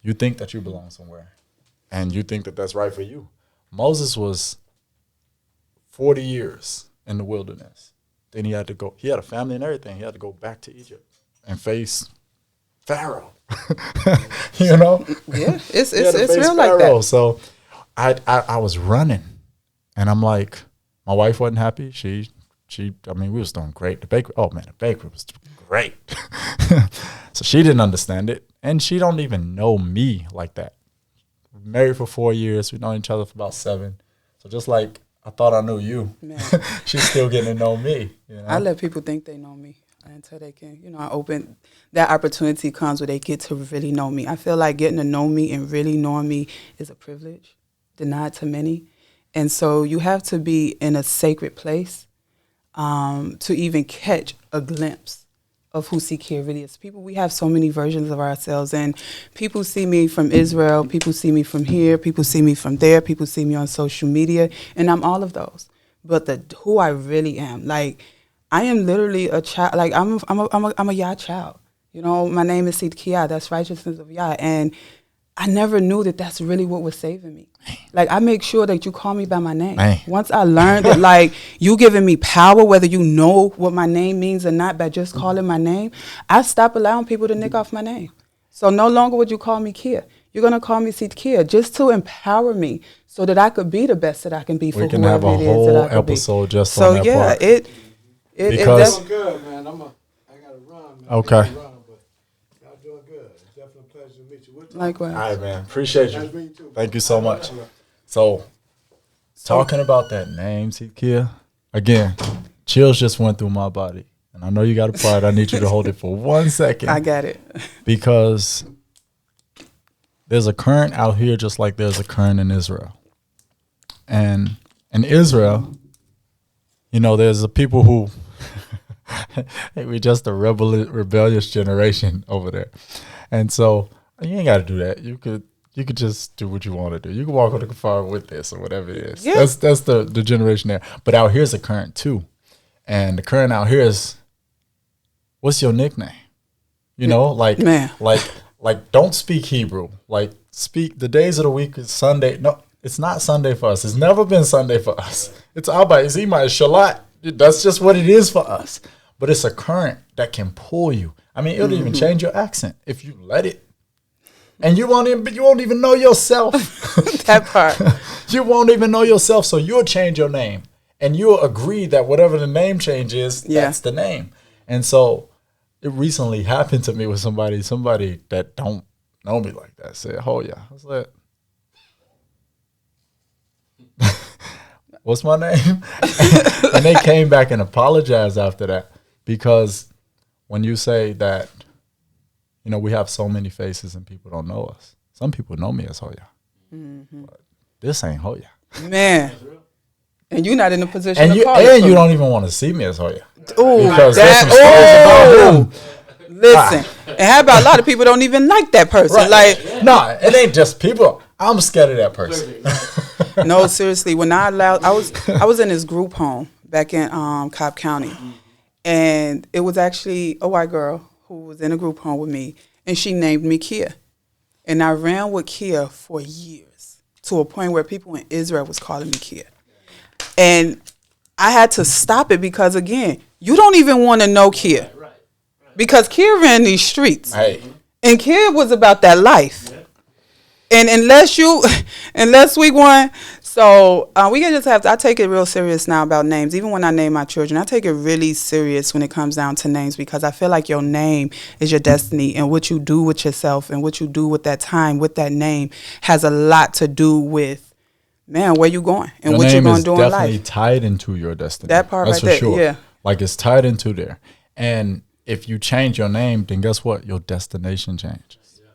you think that you belong somewhere, and you think that that's right for you. Moses was 40 years in the wilderness. Then he had to go. He had a family and everything. He had to go back to Egypt and face Pharaoh. You know? Yeah, it's real like that. So I was running, and I'm like, my wife wasn't happy. She I mean, we was doing great. The bakery was great. So she didn't understand it, and she don't even know me like that. We're married for 4 years. We've known each other for about 7. So just like I thought I knew you, she's still getting to know me. You know? I let people think they know me until they can, I open, that opportunity comes where they get to really know me. I feel like getting to know me and really knowing me is a privilege denied to many. And so you have to be in a sacred place to even catch a glimpse of who Sikia really is. We have so many versions of ourselves, and people see me from Israel, people see me from here, people see me from there, people see me on social media, and I'm all of those. But who I really am, like, I am literally a child. Like, I'm a Yah child. My name is Sikia. That's righteousness of Yah, and I never knew that that's really what was saving me. Like, I make sure that you call me by my name. Man. Once I learned that, like, you giving me power, whether you know what my name means or not, by just calling my name, I stopped allowing people to nick off my name. So no longer would you call me Kia. You're going to call me Sikia just to empower me so that I could be the best that I can be for whoever it is that I could be. We can have a whole episode just on that part. So, yeah, because it's good, man. I got to run, man. Okay. Y'all doing good. It's definitely a pleasure to meet you. Likewise. All right, man. Appreciate you. Nice Thank you so much. So, talking about that name, Sikia, again, chills just went through my body. And I know you got a part. I need you to hold it for 1 second. I got it. Because there's a current out here just like there's a current in Israel. And in Israel, there's the people who, we just a rebellious generation over there. And so you ain't got to do that. You could just do what you want to do. You can walk on the fire with this or whatever it is. Yeah. That's the generation there. But out here's a current too. And the current out here is, what's your nickname? Like don't speak Hebrew. Like, speak, the days of the week is Sunday. No, it's not Sunday for us. It's never been Sunday for us. It's Abba, it's Ima, it's Shalat. That's just what it is for us. But it's a current that can pull you. I mean, it'll even change your accent if you let it. And you won't even know yourself. That part. You won't even know yourself, so you'll change your name. And you'll agree that whatever the name change is, that's the name. And so it recently happened to me with somebody that don't know me like that said, "Oh yeah," I was like, "What's my name?" And they came back and apologized after that, because when you say that, we have so many faces and people don't know us. Some people know me as Hoya, but this ain't Hoya, man. And you're not in a position to call and you don't even want to see me as Hoya. Oh, listen. And how about a lot of people don't even like that person? Right. Like, no, it ain't just people. I'm scared of that person. No, seriously. When I was in this group home back in Cobb County, and it was actually a white girl who was in a group home with me, and she named me Kia, and I ran with Kia for years to a point where people in Israel was calling me Kia. And I had to stop it because, again, you don't even want to know Kia. Because Kia ran these streets. Hey. And Kia was about that life. And unless we want, so we can just I take it real serious now about names. Even when I name my children, I take it really serious when it comes down to names, because I feel like your name is your destiny, and what you do with yourself and what you do with that time, with that name, has a lot to do with, man, where you going and your what you're going to do in life. Your name is definitely tied into your destiny. That part That's right for there, sure. yeah. Like, it's tied into there. And if you change your name, then guess what? Your destination changes. Yeah.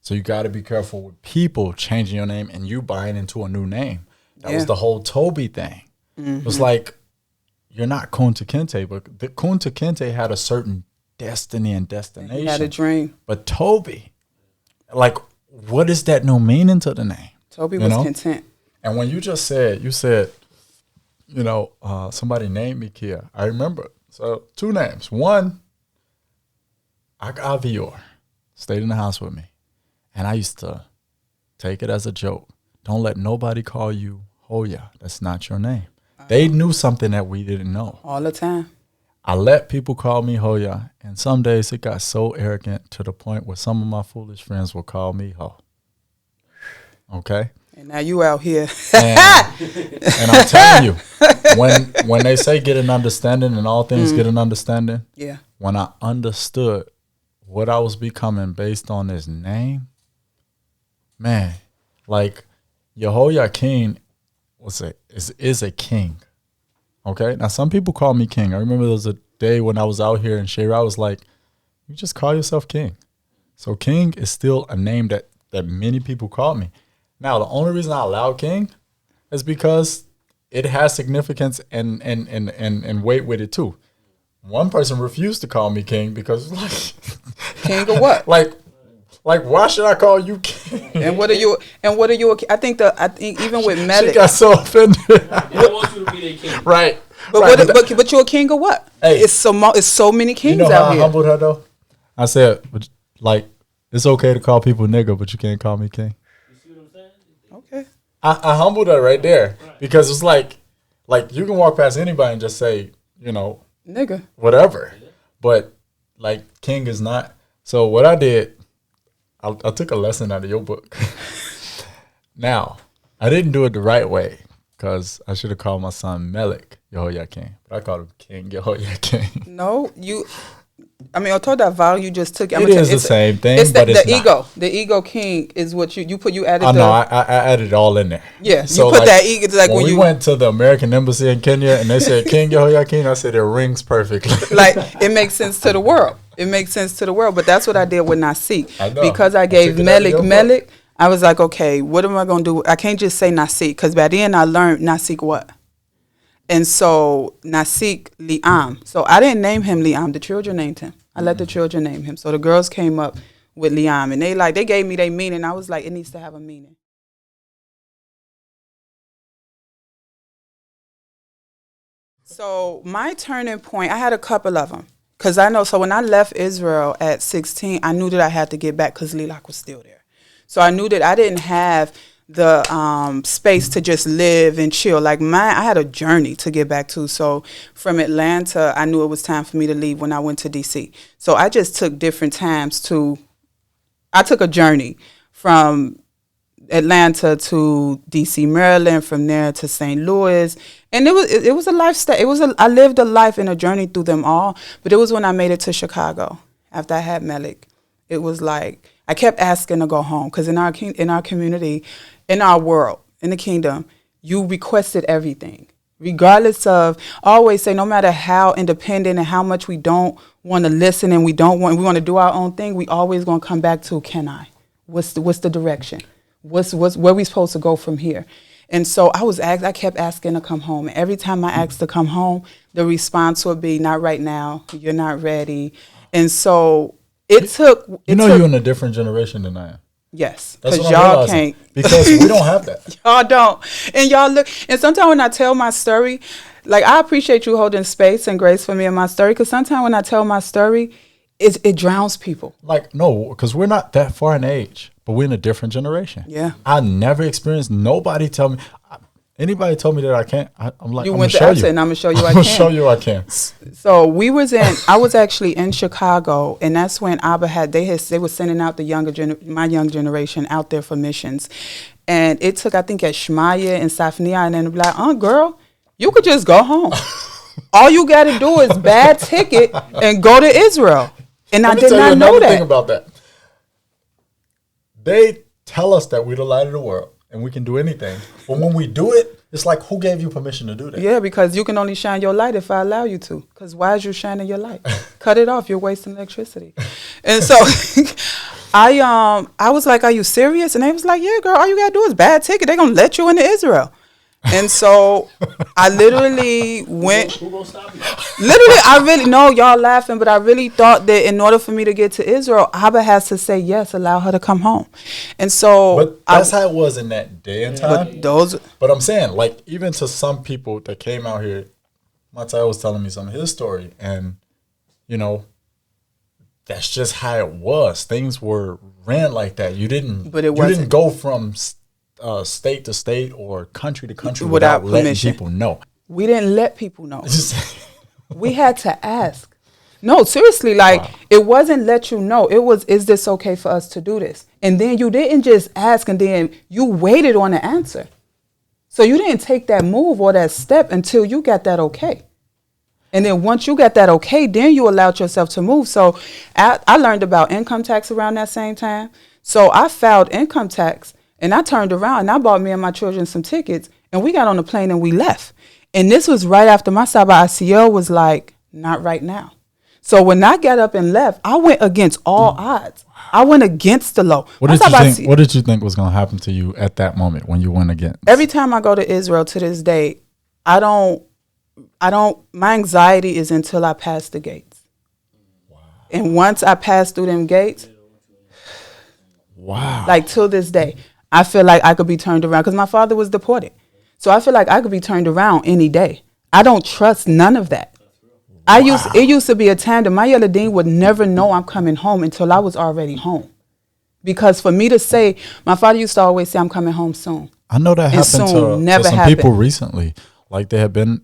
So you got to be careful with people changing your name and you buying into a new name. That was the whole Toby thing. Mm-hmm. It was like, you're not Kunta Kinte, but the Kunta Kinte had a certain destiny and destination. He had a dream. But Toby, like, what is that new meaning to the name? Toby was content. And when you said, somebody named me Kia, I remember. So 2 names. One, Ak Avior stayed in the house with me. And I used to take it as a joke. Don't let nobody call you Hoya. That's not your name. They knew something that we didn't know. All the time. I let people call me Hoya, and some days it got so arrogant to the point where some of my foolish friends will call me Ho. Okay? And now you out here. And I'm telling you, when they say get an understanding and all things get an understanding, Yeah. when I understood what I was becoming based on his name, man, like Jehoiakim is a king. Okay? Now, some people call me king. I remember there was a day when I was out here in Shira, I was like, you just call yourself king. So king is still a name that many people call me. Now, the only reason I allow king is because it has significance and weight with it too. One person refused to call me king because like King of what? like why should I call you king? And what are you? I think even with She Melik. got so offended. They don't want you to be their king. Right. But right. but you're a king of what? Hey. It's so many kings You know how out I here. humbled her though? I said, like, it's okay to call people nigga, but you can't call me king. You see what I'm saying? Okay. I humbled her right there because it's like you can walk past anybody and just say, you know, Nigga. whatever. But like king is not. So what I did, I took a lesson out of your book. Now, I didn't do it the right way because I should have called my son Melik Jehoiakim, but I called him King Jehoiakim. No, although that vow you just took, It is the same thing, It's but the it's not. ego. The ego king is what you added. I know, I added it all in there. Yeah, you So, put like, that ego. It's like when when we you went to the American Embassy in Kenya and they said King Jehoiakim, I said it rings perfectly. like it makes sense to the world. It makes sense to the world. But that's what I did with Nasik. I know. Because I I gave took it out of your book. Melik. I was like, okay, what am I gonna do? I can't just say Nasik because by then I learned Nasik what. And so Nasik Liam. So I didn't name him Liam. The children named him. I let the children name him. So the girls came up with Liam, and they gave me their meaning. I was like, it needs to have a meaning. So my turning point, I had a couple of them. Because I know, so when I left Israel at 16, I knew that I had to get back because Lilach was still there. So I knew that I didn't have the space to just live and chill. Like I had a journey to get back to. So from Atlanta, I knew it was time for me to leave when I went to DC. So I just took different times I took a journey from Atlanta to DC, Maryland, from there to St. Louis. And it was a lifestyle. I lived a life and a journey through them all. But it was when I made it to Chicago after I had Melik. It was like I kept asking to go home because in our community, in our world, in the kingdom, you requested everything. Regardless of, I always say, no matter how independent and how much we don't want to listen and we want to do our own thing, we always going to come back to, can I? What's the direction? Where we supposed to go from here? And so I kept asking to come home. And every time I asked to come home, the response would be, not right now, you're not ready. And so it took. You're in a different generation than I am. Yes, That's because what I'm y'all realizing. can't. Because we don't have that. Y'all don't. And y'all look. And sometimes when I tell my story, like I appreciate you holding space and grace for me in my story. Because sometimes when I tell my story, it drowns people. Like, no, because we're not that far in age, but we're in a different generation. Yeah. I never experienced nobody tell me. Anybody told me that I can't. I'm like, You I'm went gonna to show Epson, you. and I'm gonna show you I I'm gonna can. show you I can. So I was actually in Chicago, and that's when Abba they were sending out my young generation out there for missions. And it took, I think, at Shmaya and Safnia, and then be like, girl, you could just go home. All you got to do is bad ticket and go to Israel. And I did not know that. Thing about that. They tell us that we're the light of the world and we can do anything, but when we do it, it's like, who gave you permission to do that? Yeah, because you can only shine your light if I allow you to. Because why is you shining your light? Cut it off. You're wasting electricity. And so I was like, are you serious? And they was like, yeah, girl, all you got to do is bad ticket. They're going to let you into Israel. And so I literally went. Who gonna stop you? Literally, I really know y'all laughing, but I really thought that in order for me to get to Israel, Abba has to say yes, allow her to come home. And so But that's how it was in that day and time. those. But I'm saying, like, even to some people that came out here, Matai was telling me some of his story, and that's just how it was. Things were ran like that. You didn't, But it you wasn't. didn't go from state to state or country to country Without without letting permission. people know. We didn't let people know. We had to ask. No, seriously, like it wasn't let you know. It was, is this okay for us to do this? And then you didn't just ask and then you waited on the answer. So you didn't take that move or that step until you got that okay. And then once you got that okay, then you allowed yourself to move. So I learned about income tax around that same time. So I filed income tax and I turned around and I bought me and my children some tickets and we got on the plane and we left. And this was right after my Saba ICO was like, not right now. So when I got up and left, I went against all odds. I went against the law. What did you think was going to happen to you at that moment when you went against? Every time I go to Israel to this day, my anxiety is until I pass the gates. Wow. And once I pass through them gates, wow. like till this day, I feel like I could be turned around because my father was deported. So I feel like I could be turned around any day. I don't trust none of that. It used to be a time that my Dean would never know I'm coming home until I was already home. Because for me to say, my father used to always say, I'm coming home soon. I know that happened to some people recently. Like they have been,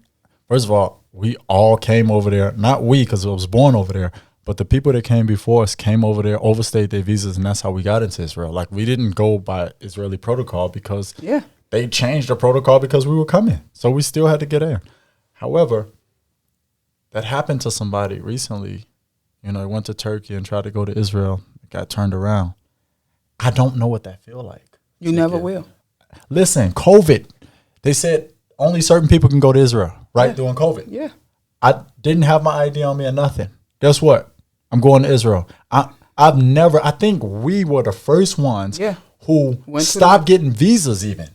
first of all, we all came over there. Not we, because I was born over there. But the people that came before us came over there, overstayed their visas, and that's how we got into Israel. Like we didn't go by Israeli protocol because they changed the protocol because we were coming. So we still had to get in. However, that happened to somebody recently. You know, went to Turkey and tried to go to Israel, got turned around. I don't know what that feel like. You never will. Listen, COVID, they said only certain people can go to Israel, right? During COVID. Yeah. I didn't have my ID on me or nothing. Guess what? I'm going to Israel. I think we were the first ones who stopped getting visas even.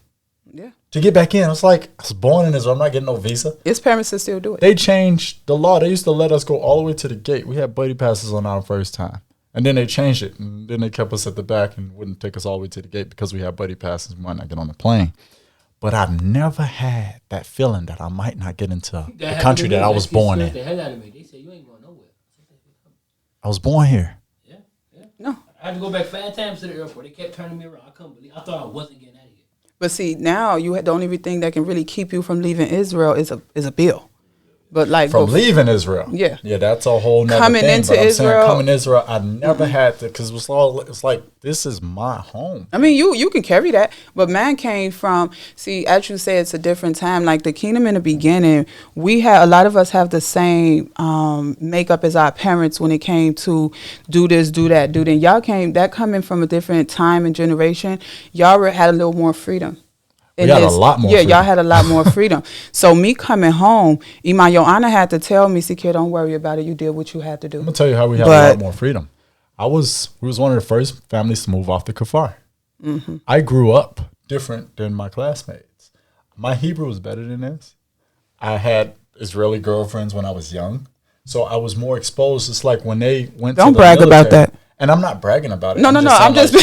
Yeah. To get back in. It's like, I was born in Israel. I'm not getting no visa. His parents will still do it. They changed the law. They used to let us go all the way to the gate. We had buddy passes on our first time. And then they changed it. And then they kept us at the back and wouldn't take us all the way to the gate because we had buddy passes and might not get on the plane. But I've never had that feeling that I might not get into the country that I was born in. The hell out of me. They said, you ain't going nowhere. I was born here. Yeah. No. I had to go back 5 times to the airport. They kept turning me around. I couldn't believe. I thought I wasn't getting out of here. But see, now the only thing that can really keep you from leaving Israel is a bill. But like from leaving Israel, yeah, that's a whole nother coming thing. into but I'm Israel, saying coming to Israel, I never had to because it's like this is my home. I mean, you can carry that, but man came from as you say, it's a different time. Like the kingdom in the beginning, a lot of us have the same makeup as our parents when it came to do this, do that, do that. Y'all coming from a different time and generation. Y'all had a little more freedom. We had a lot more freedom. Y'all had a lot more freedom. So me coming home, Iman Joanna had to tell me, Sikir, don't worry about it. You did what you had to do. I'm going to tell you how we had a lot more freedom. We was one of the first families to move off the kafar. Mm-hmm. I grew up different than my classmates. My Hebrew was better than this. I had Israeli girlfriends when I was young. So I was more exposed. It's like when they went don't to the brag military, about that. And I'm not bragging about it. No. I'm just like,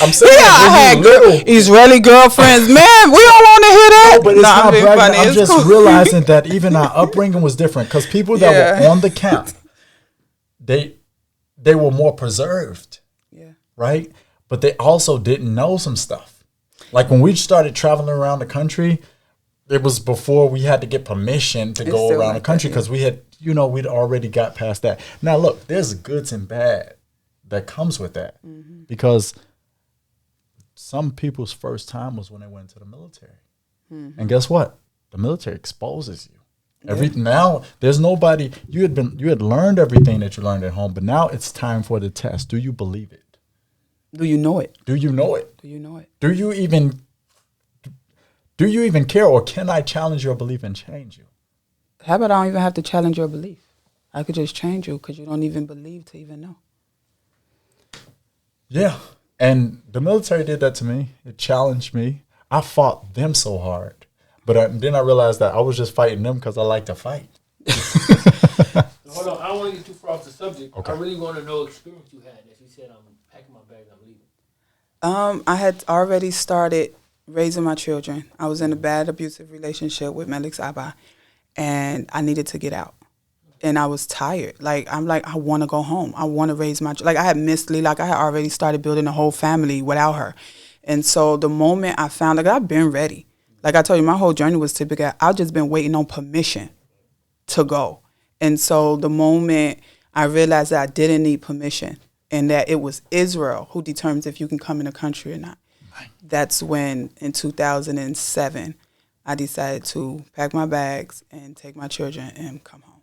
I'm saying I had Israeli girlfriends. Man, we don't want to hear that. No, but it's not bragging. Funny. I'm just realizing that even our upbringing was different because people that were on the camp, they were more preserved, right? But they also didn't know some stuff. Like when we started traveling around the country, it was before we had to get permission to go around the country because we had, we'd already got past that. Now, look, there's goods and bad that comes with that because some people's first time was when they went to the military. Mm-hmm. And guess what? The military exposes you. Now, there's nobody, you had learned everything that you learned at home, but now it's time for the test. Do you believe it? Do you know it? Do you know it? Do you know it? Do you even care, or can I challenge your belief and change you? How about I don't even have to challenge your belief? I could just change you because you don't even believe to even know. Yeah. And the military did that to me. It challenged me. I fought them so hard. But then I realized that I was just fighting them because I like to fight. Hold on. I don't want to get too far off the subject. Okay. I really want to know experience you had. As you said, I'm packing my bags, I'm leaving. I had already started raising my children. I was in a bad abusive relationship with Melik Saba, and I needed to get out. and I was tired. Like, I'm like, I want to go home. I want to raise my, like, I had missed Lee. Like, I had already started building a whole family without her. And so the moment I found, like, I've been ready. Like I told you, my whole journey was typical. I've just been waiting on permission to go. And so the moment I realized that I didn't need permission and that it was Israel who determines if you can come in the country or not, that's when, in 2007, I decided to pack my bags and take my children and come home.